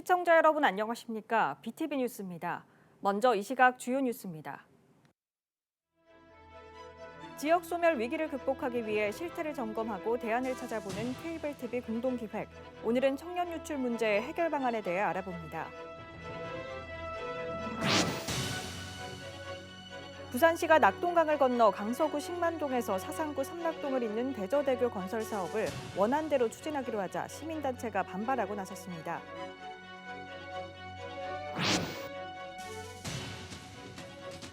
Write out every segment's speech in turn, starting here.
시청자 여러분 안녕하십니까? BTV 뉴스입니다. 먼저 이 시각 주요 뉴스입니다. 지역 소멸 위기를 극복하기 위해 실태를 점검하고 대안을 찾아보는 케이블 TV 공동기획. 오늘은 청년 유출 문제의 해결 방안에 대해 알아봅니다. 부산시가 낙동강을 건너 강서구 신만동에서 사상구 삼락동을 잇는 대저대교 건설 사업을 원안대로 추진하기로 하자 시민단체가 반발하고 나섰습니다.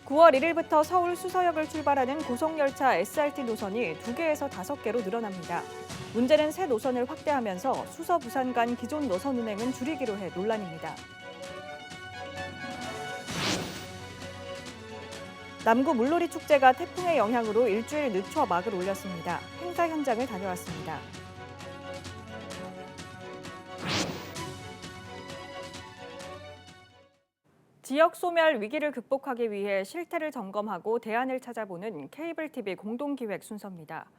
(9월 1일부터) 서울 수서역을 출발하는 고속열차 SRT 노선이 2개에서 5개로 늘어납니다. 문제는 새 노선을 확대하면서 수서 부산 간 기존 노선 운행은 줄이기로 해 논란입니다. 남구 물놀이 축제가 태풍의 영향으로 일주일 늦춰 막을 올렸습니다. 행사 현장을 다녀왔습니다. 지역 소멸 위기를 극복하기 위해 실태를 점검하고 대안을 찾아보는 케이블 TV 공동기획 순서입니다.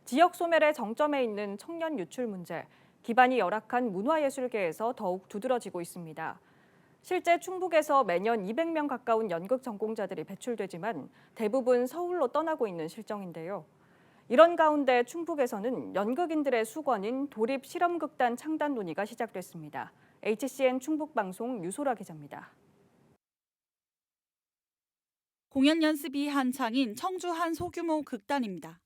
지역 소멸의 정점에 있는 청년 유출 문제, 기반이 열악한 문화예술계에서 더욱 두드러지고 있습니다. 실제 충북에서 매년 200명 가까운 연극 전공자들이 배출되지만 대부분 서울로 떠나고 있는 실정인데요. 이런 가운데 충북에서는 연극인들의 수건인 도립실험극단 창단 논의가 시작됐습니다. HCN 충북방송 유소라 기자입니다. 공연 연습이 한창인 청주 한 소규모 극단입니다.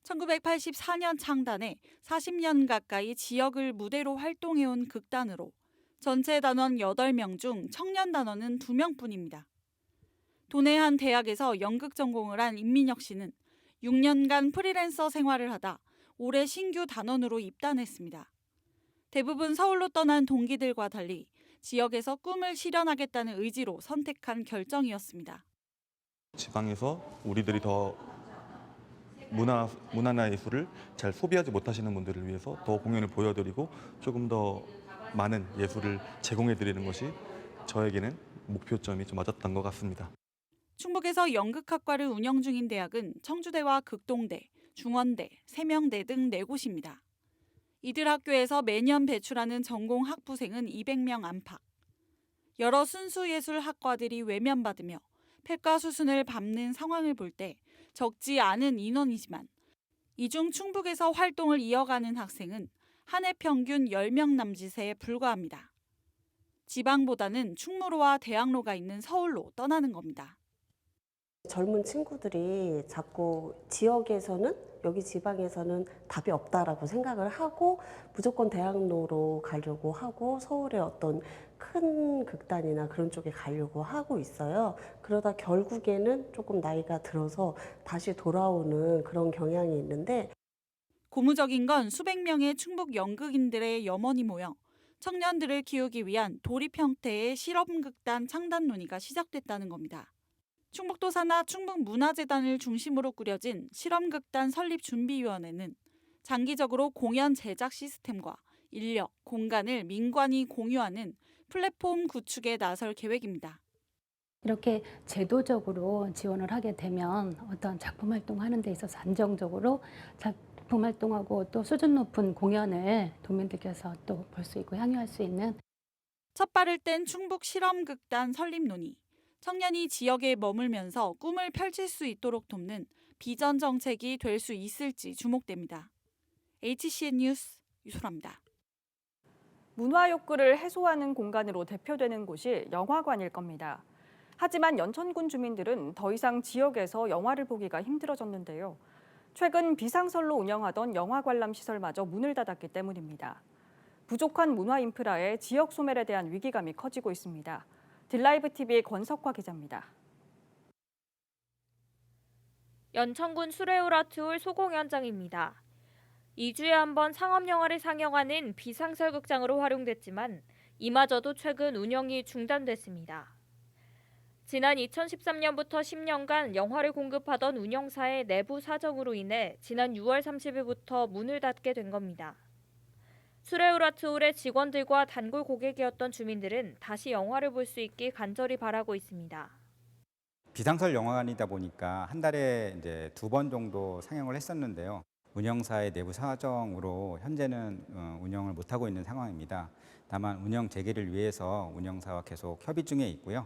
1984년 창단해 40년 가까이 지역을 무대로 활동해온 극단으로 전체 단원 8명 중 청년 단원은 2명뿐입니다. 도내 한 대학에서 연극 전공을 한 임민혁 씨는 6년간 프리랜서 생활을 하다 올해 신규 단원으로 입단했습니다. 대부분 서울로 떠난 동기들과 달리 지역에서 꿈을 실현하겠다는 의지로 선택한 결정이었습니다. 지방에서 우리들이 더 문화나 예술을 잘 소비하지 못하시는 분들을 위해서 더 공연을 보여드리고 조금 더 많은 예술을 제공해드리는 것이 저에게는 목표점이 좀 맞았던 것 같습니다. 충북에서 연극학과를 운영 중인 대학은 청주대와 극동대, 중원대, 세명대 등 4곳입니다. 이들 학교에서 매년 배출하는 전공 학부생은 200명 안팎. 여러 순수예술 학과들이 외면받으며 폐과 수순을 밟는 상황을 볼 때 적지 않은 인원이지만 이 중 충북에서 활동을 이어가는 학생은 한 해 평균 10명 남짓에 불과합니다. 지방보다는 충무로와 대학로가 있는 서울로 떠나는 겁니다. 젊은 친구들이 자꾸 지역에서는 여기 지방에서는 답이 없다라고 생각을 하고 무조건 대학로로 가려고 하고 서울의 어떤 큰 극단이나 그런 쪽에 가려고 하고 있어요. 그러다 결국에는 조금 나이가 들어서 다시 돌아오는 그런 경향이 있는데 고무적인 건 수백 명의 충북 연극인들의 염원이 모여 청년들을 키우기 위한 도립 형태의 실험극단 창단 논의가 시작됐다는 겁니다. 충북도 산하 충북문화재단을 중심으로 꾸려진 실험극단 설립준비위원회는 장기적으로 공연 제작 시스템과 인력, 공간을 민관이 공유하는 플랫폼 구축에 나설 계획입니다. 이렇게 제도적으로 지원을 하게 되면 어떤 작품 활동하는 데 있어서 안정적으로 작품 활동하고 또 수준 높은 공연을 도민들께서 또 볼 수 있고 향유할 수 있는 첫 발을 뗀 충북 실험극단 설립 논의. 청년이 지역에 머물면서 꿈을 펼칠 수 있도록 돕는 비전 정책이 될 수 있을지 주목됩니다. HCN 뉴스 유소라입니다. 문화 욕구를 해소하는 공간으로 대표되는 곳이 영화관일 겁니다. 하지만 연천군 주민들은 더 이상 지역에서 영화를 보기가 힘들어졌는데요. 최근 비상설로 운영하던 영화 관람 시설마저 문을 닫았기 때문입니다. 부족한 문화 인프라에 지역 소멸에 대한 위기감이 커지고 있습니다. 딜라이브 TV 권석화 기자입니다. 연천군 수레우라트홀 소공 현장입니다. 2주에 한 번 상업영화를 상영하는 비상설 극장으로 활용됐지만 이마저도 최근 운영이 중단됐습니다. 지난 2013년부터 10년간 영화를 공급하던 운영사의 내부 사정으로 인해 지난 6월 30일부터 문을 닫게 된 겁니다. 수레우라트홀의 직원들과 단골 고객이었던 주민들은 다시 영화를 볼 수 있길 간절히 바라고 있습니다. 비상설 영화관이다 보니까 한 달에 이제 2번 정도 상영을 했었는데요. 운영사의 내부 사정으로 현재는 운영을 못하고 있는 상황입니다. 다만 운영 재개를 위해서 운영사와 계속 협의 중에 있고요.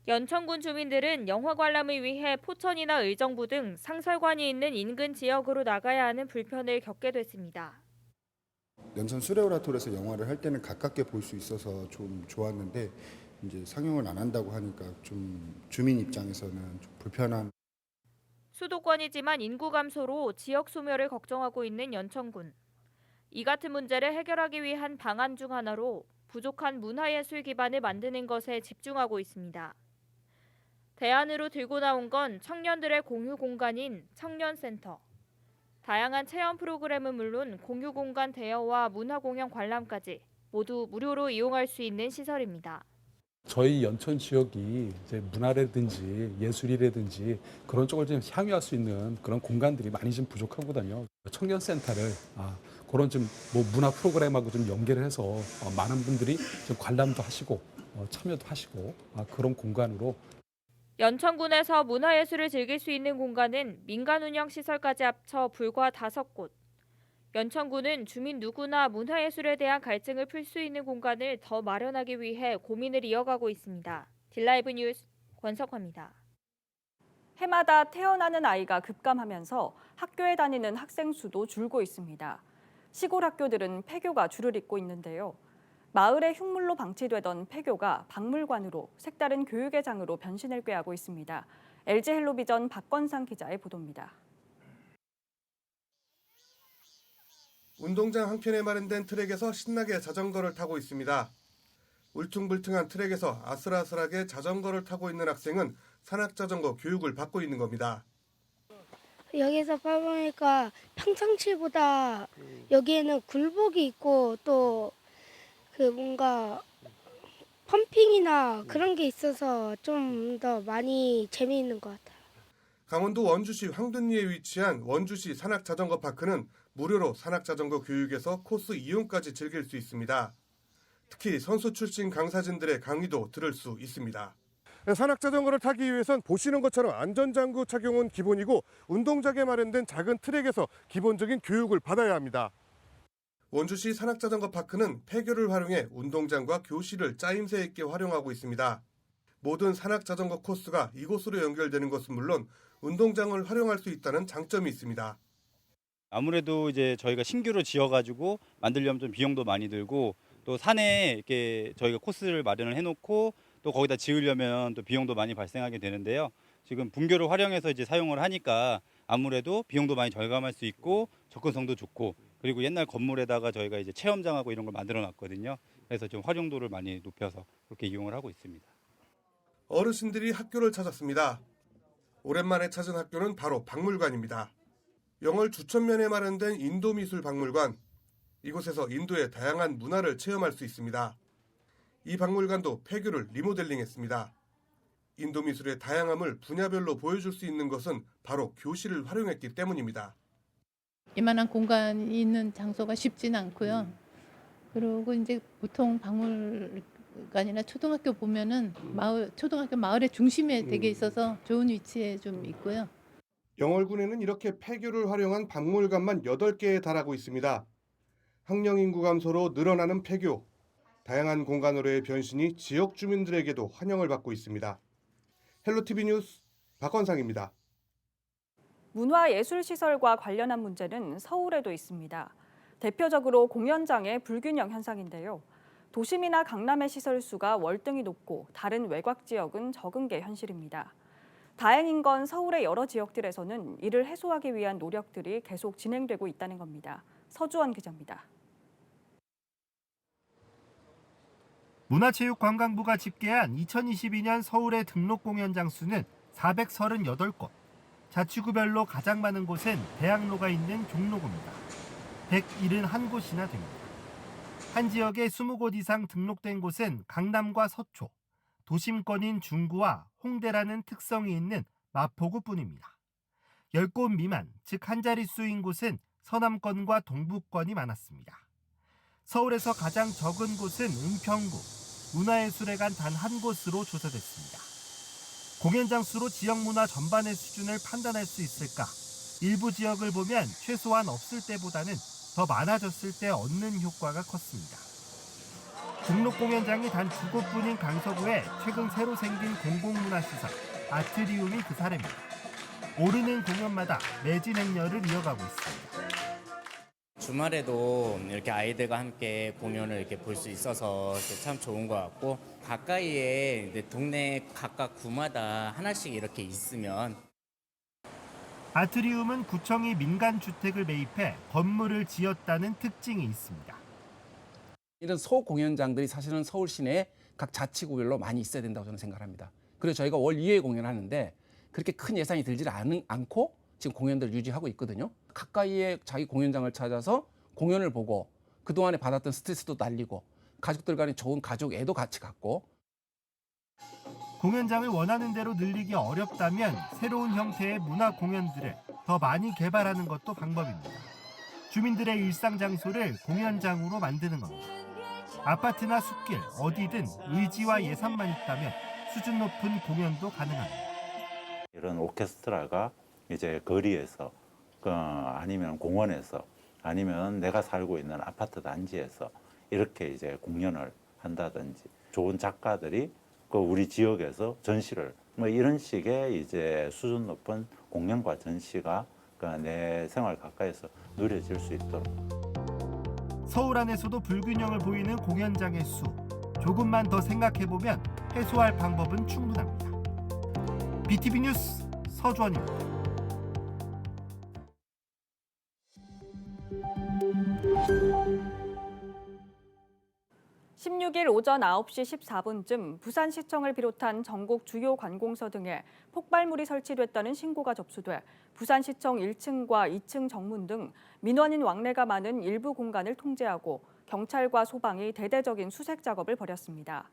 연천군 주민들은 영화 관람을 위해 포천이나 의정부 등 상설관이 있는 인근 지역으로 나가야 하는 불편을 겪게 됐습니다. 연천 수레오라톨에서 영화를 할 때는 가깝게 볼 수 있어서 좀 좋았는데 이제 상영을 안 한다고 하니까 좀 주민 입장에서는 좀 불편한. 수도권이지만 인구 감소로 지역 소멸을 걱정하고 있는 연천군. 이 같은 문제를 해결하기 위한 방안 중 하나로 부족한 문화예술 기반을 만드는 것에 집중하고 있습니다. 대안으로 들고 나온 건 청년들의 공유 공간인 청년센터. 다양한 체험 프로그램은 물론 공유 공간 대여와 문화 공연 관람까지 모두 무료로 이용할 수 있는 시설입니다. 저희 연천 지역이 이제 문화라든지 예술이라든지 그런 쪽을 좀 향유할 수 있는 그런 공간들이 많이 좀 부족하거든요. 청년센터를 그런 좀 뭐 문화 프로그램하고 좀 연계를 해서 많은 분들이 좀 관람도 하시고 참여도 하시고 그런 공간으로. 연천군에서 문화예술을 즐길 수 있는 공간은 민간 운영 시설까지 합쳐 불과 5곳. 연천군은 주민 누구나 문화예술에 대한 갈증을 풀 수 있는 공간을 더 마련하기 위해 고민을 이어가고 있습니다. 딜라이브 뉴스 권석화입니다. 해마다 태어나는 아이가 급감하면서 학교에 다니는 학생 수도 줄고 있습니다. 시골 학교들은 폐교가 줄을 잇고 있는데요. 마을의 흉물로 방치되던 폐교가 박물관으로 색다른 교육의 장으로 변신을 꾀하고 있습니다. LG 헬로비전 박건상 기자의 보도입니다. 운동장 한켠에 마련된 트랙에서 신나게 자전거를 타고 있습니다. 울퉁불퉁한 트랙에서 아슬아슬하게 자전거를 타고 있는 학생은 산악자전거 교육을 받고 있는 겁니다. 여기서 봐보니까 평상시보다 여기에는 굴복이 있고 또 그 뭔가 펌핑이나 그런 게 있어서 좀 더 많이 재미있는 것 같아요. 강원도 원주시 황둔리에 위치한 원주시 산악자전거 파크는 무료로 산악자전거 교육에서 코스 이용까지 즐길 수 있습니다. 특히 선수 출신 강사진들의 강의도 들을 수 있습니다. 산악자전거를 타기 위해선 보시는 것처럼 안전장구 착용은 기본이고 운동장에 마련된 작은 트랙에서 기본적인 교육을 받아야 합니다. 원주시 산악자전거 파크는 폐교를 활용해 운동장과 교실을 짜임새 있게 활용하고 있습니다. 모든 산악자전거 코스가 이곳으로 연결되는 것은 물론 운동장을 활용할 수 있다는 장점이 있습니다. 아무래도 이제 저희가 신규로 지어가지고 만들려면 좀 비용도 많이 들고 또 산에 이렇게 저희가 코스를 마련을 해놓고 또 거기다 지으려면 또 비용도 많이 발생하게 되는데요. 지금 분교를 활용해서 이제 사용을 하니까 아무래도 비용도 많이 절감할 수 있고 접근성도 좋고 그리고 옛날 건물에다가 저희가 이제 체험장하고 이런 걸 만들어 놨거든요. 그래서 좀 활용도를 많이 높여서 그렇게 이용을 하고 있습니다. 어르신들이 학교를 찾았습니다. 오랜만에 찾은 학교는 바로 박물관입니다. 영월 주천면에 마련된 인도미술박물관. 이곳에서 인도의 다양한 문화를 체험할 수 있습니다. 이 박물관도 폐교를 리모델링했습니다. 인도미술의 다양함을 분야별로 보여줄 수 있는 것은 바로 교실을 활용했기 때문입니다. 이만한 공간이 있는 장소가 쉽지는 않고요. 그리고 이제 보통 박물관이나 초등학교 보면은 초등학교 마을의 중심에 되게 있어서 좋은 위치에 좀 있고요. 영월군에는 이렇게 폐교를 활용한 박물관만 8개에 달하고 있습니다. 학령 인구 감소로 늘어나는 폐교, 다양한 공간으로의 변신이 지역 주민들에게도 환영을 받고 있습니다. 헬로티비 뉴스 박건상입니다. 문화예술시설과 관련한 문제는 서울에도 있습니다. 대표적으로 공연장의 불균형 현상인데요. 도심이나 강남의 시설 수가 월등히 높고 다른 외곽 지역은 적은 게 현실입니다. 다행인 건 서울의 여러 지역들에서는 이를 해소하기 위한 노력들이 계속 진행되고 있다는 겁니다. 서주원 기자입니다. 문화체육관광부가 집계한 2022년 서울의 등록 공연장 수는 438곳. 자치구별로 가장 많은 곳은 대학로가 있는 종로구입니다. 171곳이나 됩니다. 한 지역에 20곳 이상 등록된 곳은 강남과 서초, 도심권인 중구와 홍대라는 특성이 있는 마포구뿐입니다. 10곳 미만, 즉 한 자릿수인 곳은 서남권과 동북권이 많았습니다. 서울에서 가장 적은 곳은 은평구, 문화예술회관 단 한 곳으로 조사됐습니다. 공연장 수로 지역 문화 전반의 수준을 판단할 수 있을까? 일부 지역을 보면 최소한 없을 때보다는 더 많아졌을 때 얻는 효과가 컸습니다. 등록 공연장이 단 2곳뿐인 강서구에 최근 새로 생긴 공공문화시설 아트리움이 그 사례입니다. 오르는 공연마다 매진 행렬을 이어가고 있습니다. 주말에도 이렇게 아이들과 함께 공연을 이렇게 볼 수 있어서 참 좋은 것 같고, 가까이에 이제 동네 각각 구마다 하나씩 이렇게 있으면. 아트리움은 구청이 민간 주택을 매입해 건물을 지었다는 특징이 있습니다. 이런 소공연장들이 사실은 서울 시내에 각 자치구별로 많이 있어야 된다고 저는 생각합니다. 그래서 저희가 월 2회 공연을 하는데 그렇게 큰 예산이 들지 않고 지금 공연들을 유지하고 있거든요. 가까이에 자기 공연장을 찾아서 공연을 보고 그동안에 받았던 스트레스도 날리고 가족들 간에 좋은 가족 애도 같이 갖고. 공연장을 원하는 대로 늘리기 어렵다면 새로운 형태의 문화 공연들을 더 많이 개발하는 것도 방법입니다. 주민들의 일상 장소를 공연장으로 만드는 겁니다. 아파트나 숲길 어디든 의지와 예산만 있다면 수준 높은 공연도 가능합니다. 이런 오케스트라가 이제 거리에서 아니면 공원에서 아니면 내가 살고 있는 아파트 단지에서 이렇게 이제 공연을 한다든지, 좋은 작가들이 우리 지역에서 전시를 이런 식의 이제 수준 높은 공연과 전시가 내 생활 가까이서 누려질 수 있도록. 서울 안에서도 불균형을 보이는 공연장의 수, 조금만 더 생각해보면 해소할 방법은 충분합니다. BTV 뉴스 서주원입니다. 16일 오전 9시 14분쯤 부산시청을 비롯한 전국 주요 관공서 등에 폭발물이 설치됐다는 신고가 접수돼 부산시청 1층과 2층 정문 등 민원인 왕래가 많은 일부 공간을 통제하고 경찰과 소방이 대대적인 수색 작업을 벌였습니다.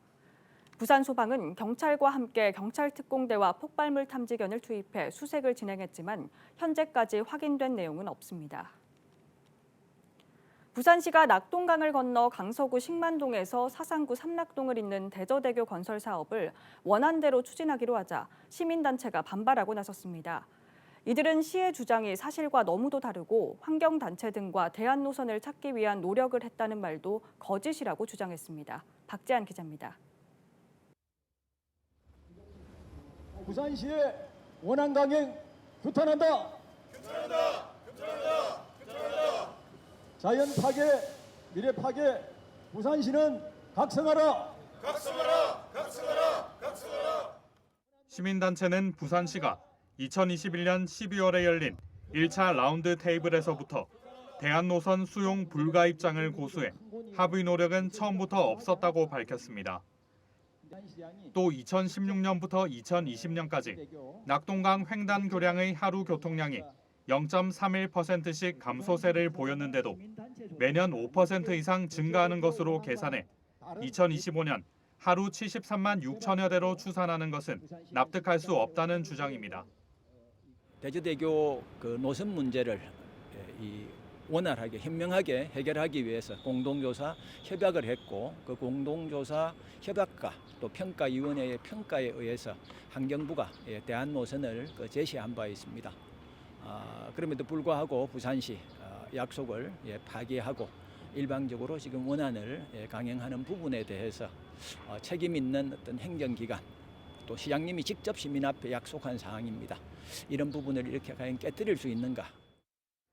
부산소방은 경찰과 함께 경찰특공대와 폭발물 탐지견을 투입해 수색을 진행했지만 현재까지 확인된 내용은 없습니다. 부산시가 낙동강을 건너 강서구 식만동에서 사상구 삼락동을 잇는 대저대교 건설 사업을 원안대로 추진하기로 하자 시민단체가 반발하고 나섰습니다. 이들은 시의 주장이 사실과 너무도 다르고 환경단체 등과 대안 노선을 찾기 위한 노력을 했다는 말도 거짓이라고 주장했습니다. 박재한 기자입니다. 부산시의 원안 강행 규탄한다. 자연 파괴, 미래 파괴, 부산시는 각성하라. 시민단체는 부산시가 2021년 12월에 열린 1차 라운드 테이블에서부터 대안노선 수용 불가 입장을 고수해 합의 노력은 처음부터 없었다고 밝혔습니다. 또 2016년부터 2020년까지 낙동강 횡단 교량의 하루 교통량이 0.31%씩 감소세를 보였는데도 매년 5% 이상 증가하는 것으로 계산해 2025년 하루 73만 6천여 대로 추산하는 것은 납득할 수 없다는 주장입니다. 대저대교 노선 문제를 원활하게 현명하게 해결하기 위해서 공동조사 협약을 했고, 그 공동조사 협약과 또 평가위원회의 평가에 의해서 환경부가 대안 노선을 제시한 바 있습니다. 그럼에도 불구하고 부산시 약속을 파기하고 일방적으로 지금 원안을 강행하는 부분에 대해서 책임 있는 어떤 행정기관, 또 시장님이 직접 시민 앞에 약속한 사항입니다. 이런 부분을 이렇게 과연 깨뜨릴 수 있는가?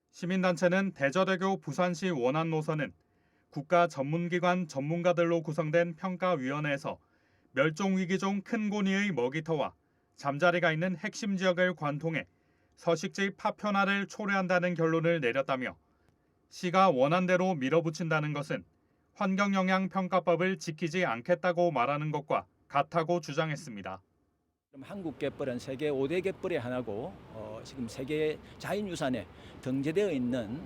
시민단체는 대저대교 부산시 원안 노선은 국가 전문기관 전문가들로 구성된 평가위원회에서 멸종위기종 큰고니의 먹이터와 잠자리가 있는 핵심 지역을 관통해 서식지 파편화를 초래한다는 결론을 내렸다며 시가 원안대로 밀어붙인다는 것은 환경영향평가법을 지키지 않겠다고 말하는 것과 같다고 주장했습니다. 한국 갯벌은 세계 5대 갯벌의 하나고 지금 세계 자연유산에 등재되어 있는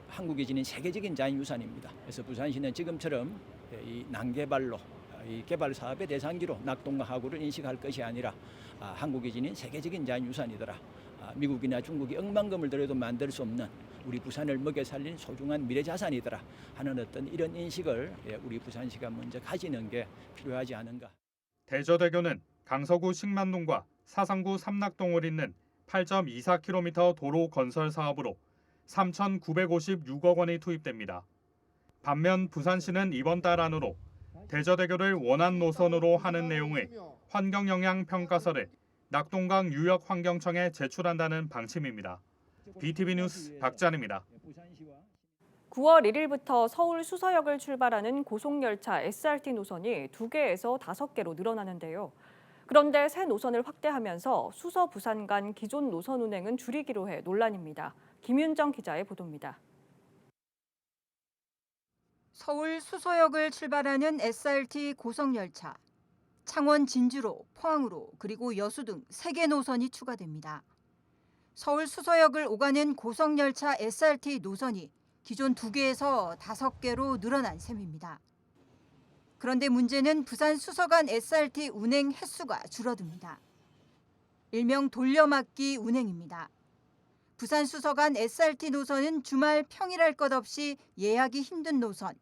한국이 지닌 세계적인 자연유산입니다. 그래서 부산시는 지금처럼 이 난개발로 이 개발 사업의 대상지로 낙동과 하구를 인식할 것이 아니라 한국이 지닌 세계적인 자연유산이더라. 미국이나 중국이 억만금을 들여도 만들 수 없는 우리 부산을 먹여 살린 소중한 미래자산이더라 하는 어떤 이런 인식을 우리 부산시가 먼저 가지는 게 필요하지 않은가. 대저대교는 강서구 식만동과 사상구 삼락동을 잇는 8.24km 도로 건설 사업으로 3,956억 원이 투입됩니다. 반면 부산시는 이번 달 안으로 대저대교를 원안 노선으로 하는 내용의 환경영향평가서를 낙동강 유역환경청에 제출한다는 방침입니다. BTV 뉴스 박찬입니다. 9월 1일부터 서울 수서역을 출발하는 고속열차 SRT 노선이 2개에서 5개로 늘어나는데요. 그런데 새 노선을 확대하면서 수서 부산 간 기존 노선 운행은 줄이기로 해 논란입니다. 김윤정 기자의 보도입니다. 서울 수서역을 출발하는 SRT 고속열차. 창원 진주로, 포항으로, 그리고 여수 등 3개 노선이 추가됩니다. 서울 수서역을 오가는 고속열차 SRT 노선이 기존 2개에서 5개로 늘어난 셈입니다. 그런데 문제는 부산 수서 간 SRT 운행 횟수가 줄어듭니다. 일명 돌려막기 운행입니다. 부산 수서 간 SRT 노선은 주말 평일할 것 없이 예약이 힘든 노선.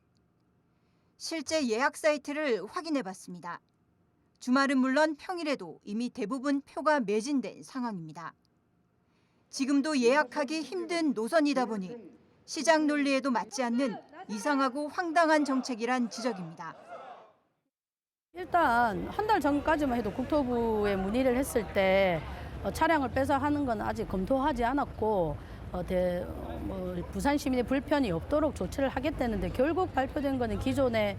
실제 예약 사이트를 확인해 봤습니다. 주말은 물론 평일에도 이미 대부분 표가 매진된 상황입니다. 지금도 예약하기 힘든 노선이다 보니 시장 논리에도 맞지 않는 이상하고 황당한 정책이란 지적입니다. 일단 한 달 전까지만 해도 국토부에 문의를 했을 때 차량을 빼서 하는 건 아직 검토하지 않았고 부산 시민의 불편이 없도록 조치를 하겠다는데 결국 발표된 거는 기존에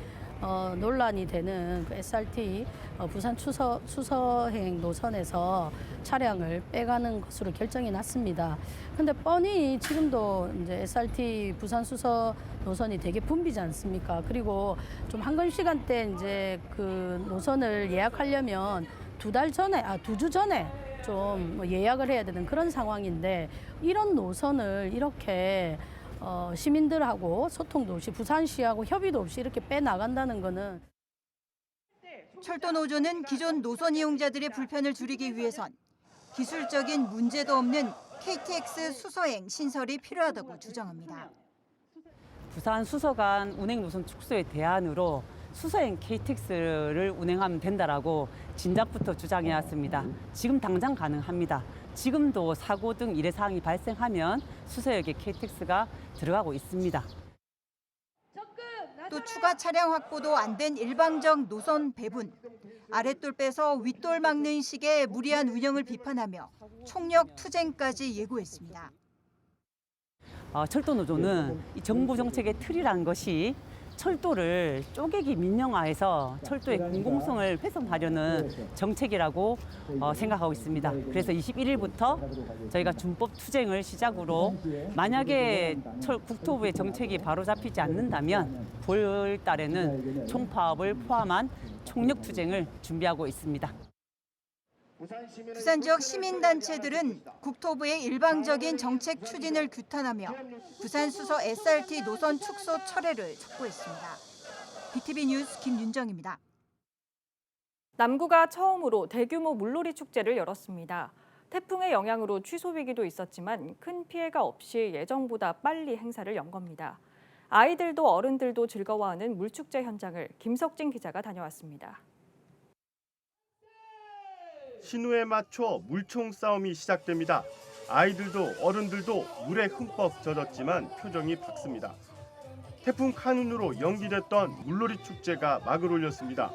논란이 되는 그 SRT 부산 수서행 노선에서 차량을 빼가는 것으로 결정이 났습니다. 근데 뻔히 지금도 이제 SRT 부산 수서 노선이 되게 붐비지 않습니까? 그리고 좀 한건 시간대 이제 그 노선을 예약하려면 2주 전에 좀 예약을 해야 되는 그런 상황인데 이런 노선을 이렇게 시민들하고 소통도 없이 부산시하고 협의도 없이 이렇게 빼나간다는 거는 철도 노조는 기존 노선 이용자들의 불편을 줄이기 위해선 기술적인 문제도 없는 KTX 수서행 신설이 필요하다고 주장합니다. 부산 수서 간 운행 노선 축소의 대안으로 수서행 KTX를 운행하면 된다라고 진작부터 주장해왔습니다. 지금 당장 가능합니다. 지금도 사고 등 일회 사항이 발생하면 수서역에 KTX가 들어가고 있습니다. 또 추가 차량 확보도 안 된 일방적 노선 배분, 아랫돌 빼서 윗돌 막는 식의 무리한 운영을 비판하며 총력 투쟁까지 예고했습니다. 철도 노조는 이 정부 정책의 틀이란 것이 철도를 쪼개기 민영화해서 철도의 공공성을 훼손하려는 정책이라고 생각하고 있습니다. 그래서 21일부터 저희가 준법 투쟁을 시작으로 만약에 국토부의 정책이 바로잡히지 않는다면 9월 달에는 총파업을 포함한 총력 투쟁을 준비하고 있습니다. 부산 지역 시민단체들은 국토부의 일방적인 정책 추진을 규탄하며 부산 수서 SRT 노선 축소 철회를 촉구했습니다. BTV 뉴스 김윤정입니다. 남구가 처음으로 대규모 물놀이 축제를 열었습니다. 태풍의 영향으로 취소 위기도 있었지만 큰 피해가 없이 예정보다 빨리 행사를 연 겁니다. 아이들도 어른들도 즐거워하는 물축제 현장을 김석진 기자가 다녀왔습니다. 신호에 맞춰 물총 싸움이 시작됩니다. 아이들도 어른들도 물에 흠뻑 젖었지만 표정이 밝습니다. 태풍 카눈으로 연기됐던 물놀이 축제가 막을 올렸습니다.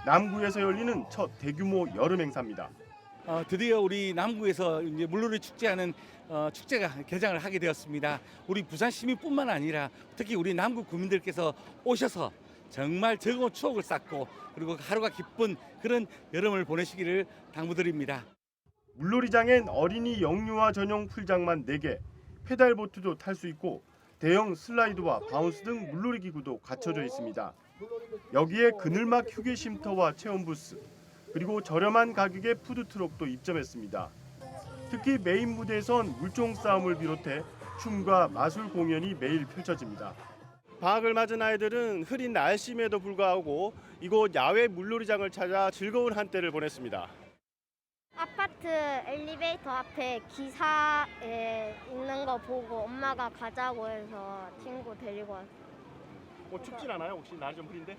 남구에서 열리는 첫 대규모 여름 행사입니다. 드디어 우리 남구에서 이제 물놀이 축제하는 축제가 개장을 하게 되었습니다. 우리 부산 시민뿐만 아니라 특히 우리 남구 구민들께서 오셔서 정말 즐거운 추억을 쌓고 그리고 하루가 기쁜 그런 여름을 보내시기를 당부드립니다. 물놀이장엔 어린이 영유아 전용 풀장만 4개, 페달보트도 탈 수 있고 대형 슬라이드와 바운스 등 물놀이 기구도 갖춰져 있습니다. 여기에 그늘막 휴게 쉼터와 체험 부스, 그리고 저렴한 가격의 푸드트럭도 입점했습니다. 특히 메인 무대에선 물총 싸움을 비롯해 춤과 마술 공연이 매일 펼쳐집니다. 방학을 맞은 아이들은 흐린 날씨임에도 불구하고 이곳 야외 물놀이장을 찾아 즐거운 한때를 보냈습니다. 아파트 엘리베이터 앞에 기사에 있는 거 보고 엄마가 가자고 해서 친구 데리고 왔어요. 춥진 않아요? 혹시 날이 좀 흐린데?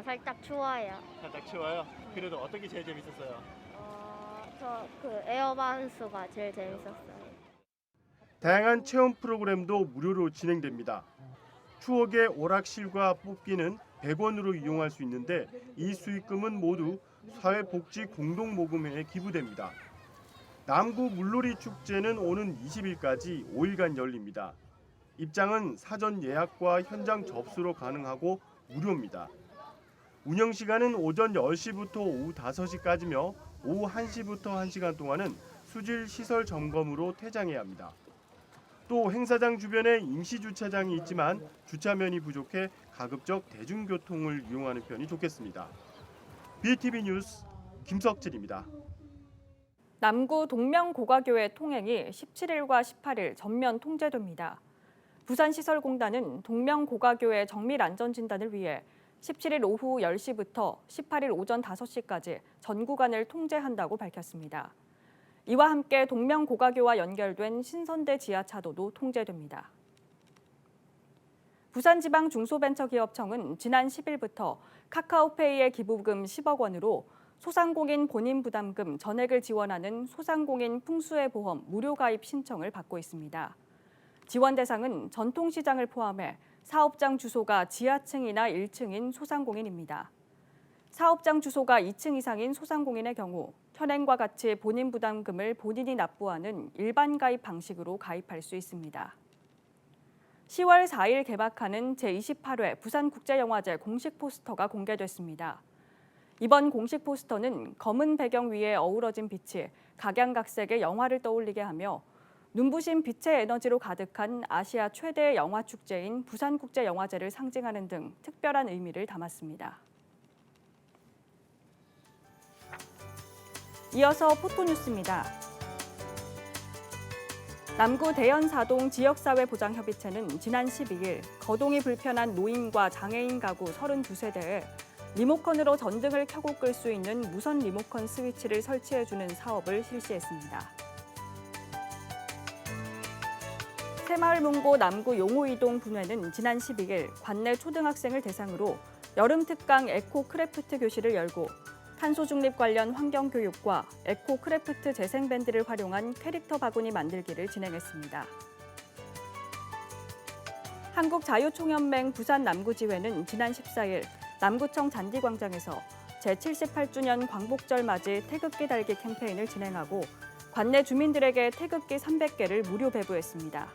살짝 추워요. 살짝 추워요? 그래도 어떤 게 제일 재밌었어요? 저 그 에어바운스가 제일 재밌었어요. 다양한 체험 프로그램도 무료로 진행됩니다. 추억의 오락실과 뽑기는 100원으로 이용할 수 있는데 이 수익금은 모두 사회복지 공동모금회에 기부됩니다. 남구 물놀이 축제는 오는 20일까지 5일간 열립니다. 입장은 사전 예약과 현장 접수로 가능하고 무료입니다. 운영 시간은 오전 10시부터 오후 5시까지며 오후 1시부터 1시간 동안은 수질 시설 점검으로 퇴장해야 합니다. 또 행사장 주변에 임시 주차장이 있지만 주차면이 부족해 가급적 대중교통을 이용하는 편이 좋겠습니다. BTV 뉴스 김석진입니다. 남구 동명고가교회 통행이 17일과 18일 전면 통제됩니다. 부산시설공단은 동명고가교회 정밀안전진단을 위해 17일 오후 10시부터 18일 오전 5시까지 전 구간을 통제한다고 밝혔습니다. 이와 함께 동명고가교와 연결된 신선대 지하차도도 통제됩니다. 부산지방중소벤처기업청은 지난 10일부터 카카오페이의 기부금 10억 원으로 소상공인 본인 부담금 전액을 지원하는 소상공인 풍수해 보험 무료 가입 신청을 받고 있습니다. 지원 대상은 전통시장을 포함해 사업장 주소가 지하층이나 1층인 소상공인입니다. 사업장 주소가 2층 이상인 소상공인의 경우 현행과 같이 본인 부담금을 본인이 납부하는 일반 가입 방식으로 가입할 수 있습니다. 10월 4일 개막하는 제28회 부산국제영화제 공식 포스터가 공개됐습니다. 이번 공식 포스터는 검은 배경 위에 어우러진 빛이 각양각색의 영화를 떠올리게 하며 눈부신 빛의 에너지로 가득한 아시아 최대의 영화 축제인 부산국제영화제를 상징하는 등 특별한 의미를 담았습니다. 이어서 포토뉴스입니다. 남구 대연사동 지역사회보장협의체는 지난 12일 거동이 불편한 노인과 장애인 가구 32세대에 리모컨으로 전등을 켜고 끌 수 있는 무선 리모컨 스위치를 설치해주는 사업을 실시했습니다. 새마을문고 남구 용호이동 분회는 지난 12일 관내 초등학생을 대상으로 여름 특강 에코 크래프트 교실을 열고 탄소 중립 관련 환경 교육과 에코 크래프트 재생밴드를 활용한 캐릭터 바구니 만들기를 진행했습니다. 한국자유총연맹 부산 남구지회는 지난 14일 남구청 잔디광장에서 제78주년 광복절 맞이 태극기 달기 캠페인을 진행하고 관내 주민들에게 태극기 300개를 무료 배부했습니다.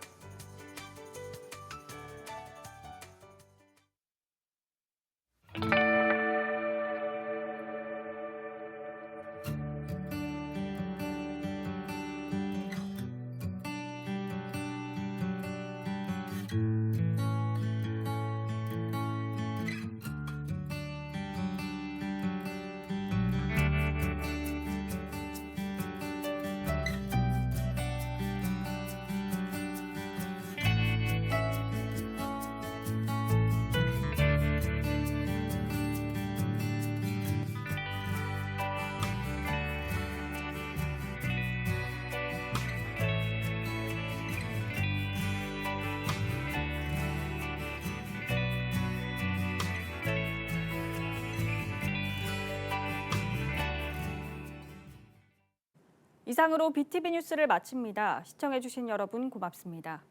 이상으로 BTV 뉴스를 마칩니다. 시청해주신 여러분 고맙습니다.